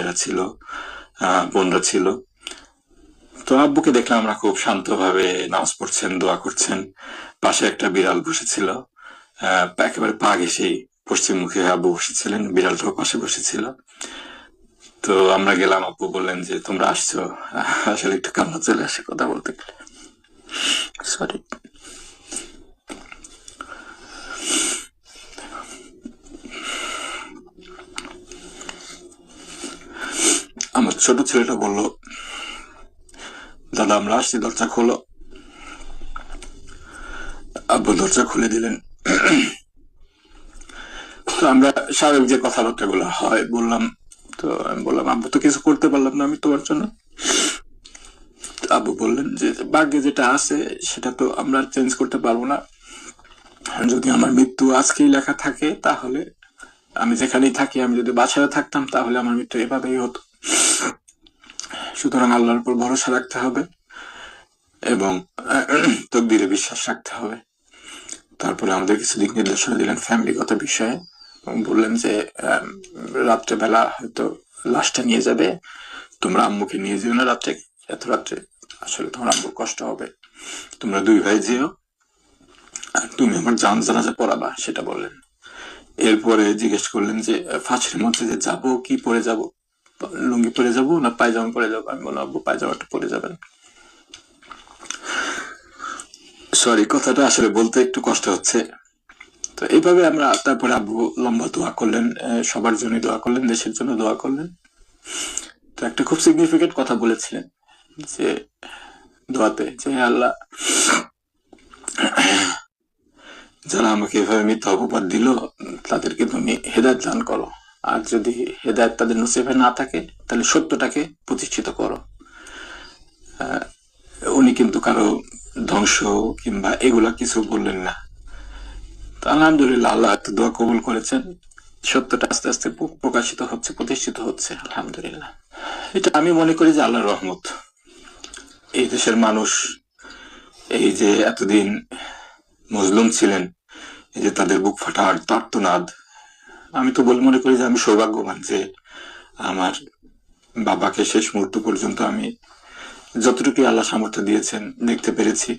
ভাইরা ছিল, বোনরা ছিল। তো আব্বুকে দেখলাম আমরা খুব শান্তভাবে নামাজ পড়ছেন, দোয়া করছেন। পাশে একটা বিড়াল বসেছিল, একেবারে পা ঘেঁষেই পশ্চিমমুখী হয়ে আব্বু বসেছিলেন, বিড়ালটাও পাশে বসেছিল। তো আমরা গেলাম, আব্বু বললেন যে তোমরা আসছো। আসলে একটু কান্না চলে আসে কথা বলতে গেলে, সরি। আমার ছোট ছেলেটা বলল, দাদা আমরা আসছি, দরজা খোলো। আব্বু দরজা খুলে দিলেন। তো আমরা স্বাভাবিক যে কথাবার্তা গুলো হয় বললাম। তো আমি বললাম, আব্বু তো কিছু করতে পারলাম না আমি তোমার জন্য। আব্বু বললেন যে ভাগ্যে যেটা আছে সেটা তো আমরা চেঞ্জ করতে পারবো না। যদি আমার মৃত্যু আজকেই লেখা থাকে তাহলে আমি যেখানেই থাকি, আমি যদি বাসায় থাকতাম তাহলে আমার মৃত্যু এভাবেই হতো। সুতরাং আল্লাহর উপর ভরসা রাখতে হবে এবং তকদিরে বিশ্বাস রাখতে হবে। তারপরে আমাদের কিছু দিক নির্দেশনা দিলেন ফ্যামিলিগত বিষয়ে এবং বললেন যে রাত্রেবেলা হয়তো লাশটা নিয়ে যাবে, তোমরা আম্মুকে নিয়ে যেও না রাত্রে, এত রাত্রে আসলে তোমার আম্মুর কষ্ট হবে, তোমরা দুই ভাই যেও, আর তুমি আমার জানাজা পড়াবা, সেটা বললেন। এরপরে জিজ্ঞেস করলেন যে ফাঁসির মধ্যে যে যাবো কি পরে যাব, লুঙ্গি পরে যাব না পায়জামা পরে যাবো। আমি বললাম, আব্বু পায়জামাটা পরে যাবেন। সরি, কথাটা আসলে বলতে একটু কষ্ট হচ্ছে। তো এইভাবে আমরা, তারপরে আব্বু লম্বা দোয়া করলেন, সবার জন্য দোয়া করলেন, দেশের জন্য দোয়া করলেন। তো একটা খুব সিগনিফিকেন্ট কথা বলেছিলেন যে দোয়াতে, যে আল্লাহ, যারা আমাকে এভাবে মিথ্যা অপবাদ দিল তাদেরকে তুমি হেদায়েত দান করো, আর যদি হেদায়েত তাদের নসিবে না থাকে তাহলে সত্যটাকে প্রতিষ্ঠিত করো। উনি কিন্তু কারো ধ্বংস কিংবা এগুলা কিছু বললেন না। আলহামদুলিল্লাহ, আল্লাহ একটা দোয়া কবুল করেছেন, সত্যটা আস্তে আস্তে প্রকাশিত হচ্ছে, প্রতিষ্ঠিত হচ্ছে, আলহামদুলিল্লাহ। এটা আমি মনে করি যে আল্লাহর রহমত। এই দেশের মানুষ এই যে এতদিন মজলুম ছিলেন, এই যে তাদের বুক ফাটা আর্তনাদ, আমি তো মনে করি যে আমি সৌভাগ্যবান যে আমার বাবাকে শেষ মুহূর্ত পর্যন্ত আমি যতটুকু আল্লাহ সামর্থ্য দিয়েছেন দেখতে পেরেছি।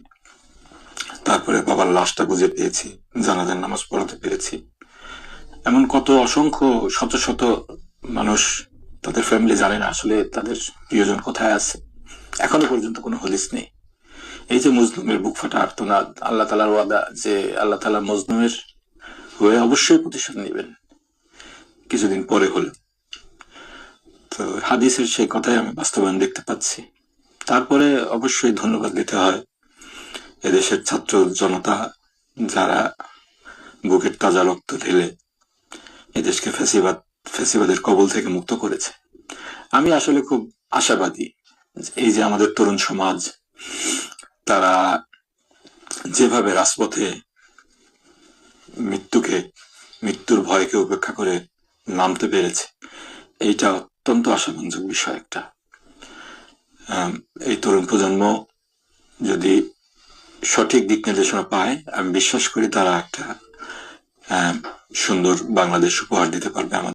তারপরে বাবার লাশটা বুঝে পেয়েছি, জানাজার নামাজ পড়াতে পেরেছি। এমন কত অসংখ্য শত শত মানুষ, তাদের ফ্যামিলি জানে না আসলে তাদের প্রিয়জন কোথায় আছে, এখনো পর্যন্ত কোনো হদিস নেই। এই যে মজলুমের বুক ফাটা আর্তনাদ, আল্লাহ তালার ওয়াদা যে আল্লাহ তালা মজলুমের হয়ে অবশ্যই প্রতিশোধ নেবেন কিছুদিন পরে হলে। তো হাদিসের সেই কথাই আমি বাস্তবায়ন দেখতে পাচ্ছি। তারপরে অবশ্যই ধন্যবাদ দিতে হয় এদেশের ছাত্র জনতা, যারা বুকের তাজা রক্ত ঢেলে এদেশকে ফ্যাসিবাদের কবল থেকে মুক্ত করেছে। আমি আসলে খুব আশাবাদী, এই যে আমাদের তরুণ সমাজ, তারা যেভাবে রাজপথে মৃত্যুর ভয়কে উপেক্ষা করে নামতে পেরেছে, এইটা অত্যন্ত আশাব্যঞ্জক বিষয় একটা। এই তরুণ প্রজন্ম যদি সঠিক দিক নির্দেশনা পায়, আমি বিশ্বাস করি তারা একটা সুন্দর বাংলাদেশ উপহার দিতে পারবে আমাদের।